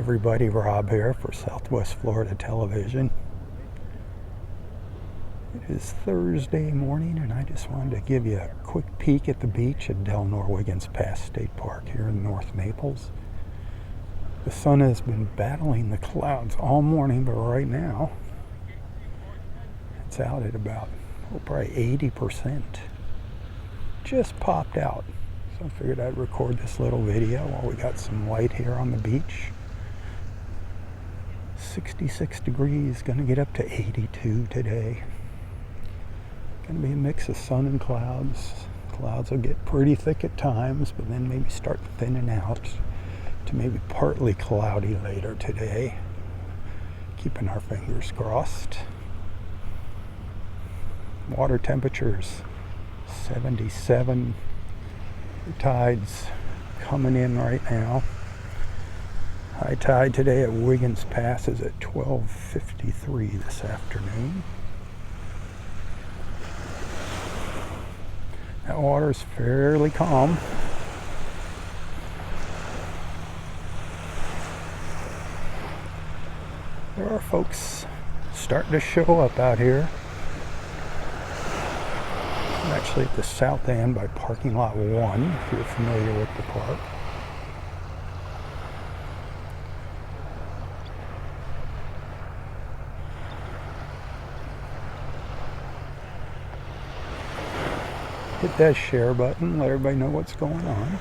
everybody, Robb here for Southwest Florida Television. It is Thursday morning and I just wanted to give you a quick peek at the beach at Delnor-Wiggins Pass State Park here in North Naples. The sun has been battling the clouds all morning, but right now it's out at about probably 80%. Just popped out. So I figured I'd record this little video while we got some light here on the beach. 66 degrees, gonna get up to 82 today. Gonna be a mix of sun and clouds. Clouds will get pretty thick at times, but then maybe start thinning out to maybe partly cloudy later today. Keeping our fingers crossed. Water temperatures 77. The tide's coming in right now. High tide today at Wiggins Pass is at 12:53 this afternoon. That water's fairly calm. There are folks starting to show up out here. I'm actually at the south end by parking lot 1, if you're familiar with the park. Hit that share button, let everybody know what's going on.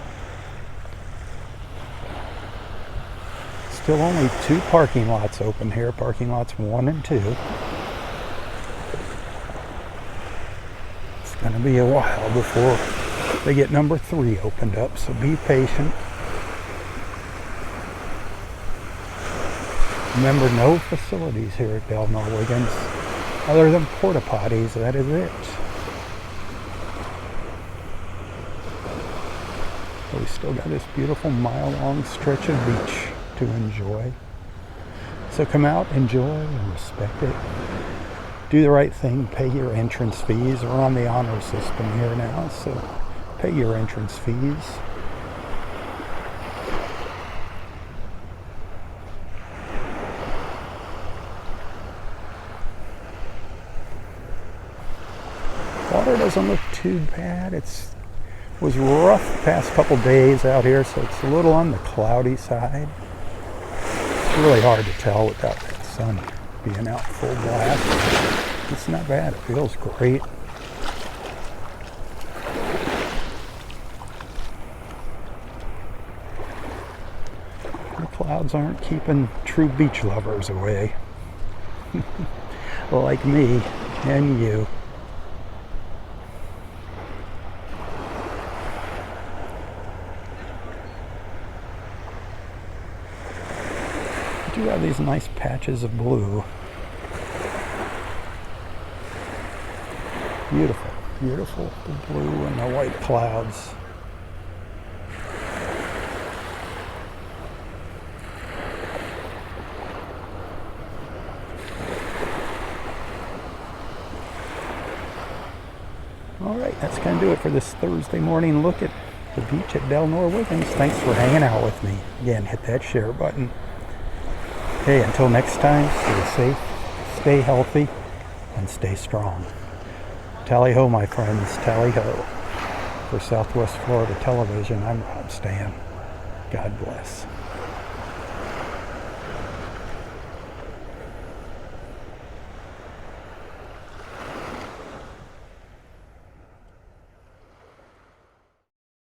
Still only 2 parking lots open here, parking lots 1 and 2. It's going to be a while before they get number 3 opened up, so be patient. Remember, no facilities here at Delnor-Wiggins other than porta potties. That is it. But we still got this beautiful mile-long stretch of beach to enjoy. So come out, enjoy, and respect it. Do the right thing, pay your entrance fees. We're on the honor system here now, so pay your entrance fees. Water doesn't look too bad. It was rough the past couple days out here, so it's a little on the cloudy side. It's really hard to tell without that sun being out full blast. It's not bad, it feels great. The clouds aren't keeping true beach lovers away. Like me and you. We do have these nice patches of blue. Beautiful, beautiful, the blue and the white clouds. All right, that's going to do it for this Thursday morning look at the beach at Delnor-Wiggins. Thanks for hanging out with me. Again, hit that share button. Hey, until next time, stay safe, stay healthy, and stay strong. Tally-ho, my friends, tally-ho. For Southwest Florida Television, I'm Robb. God bless.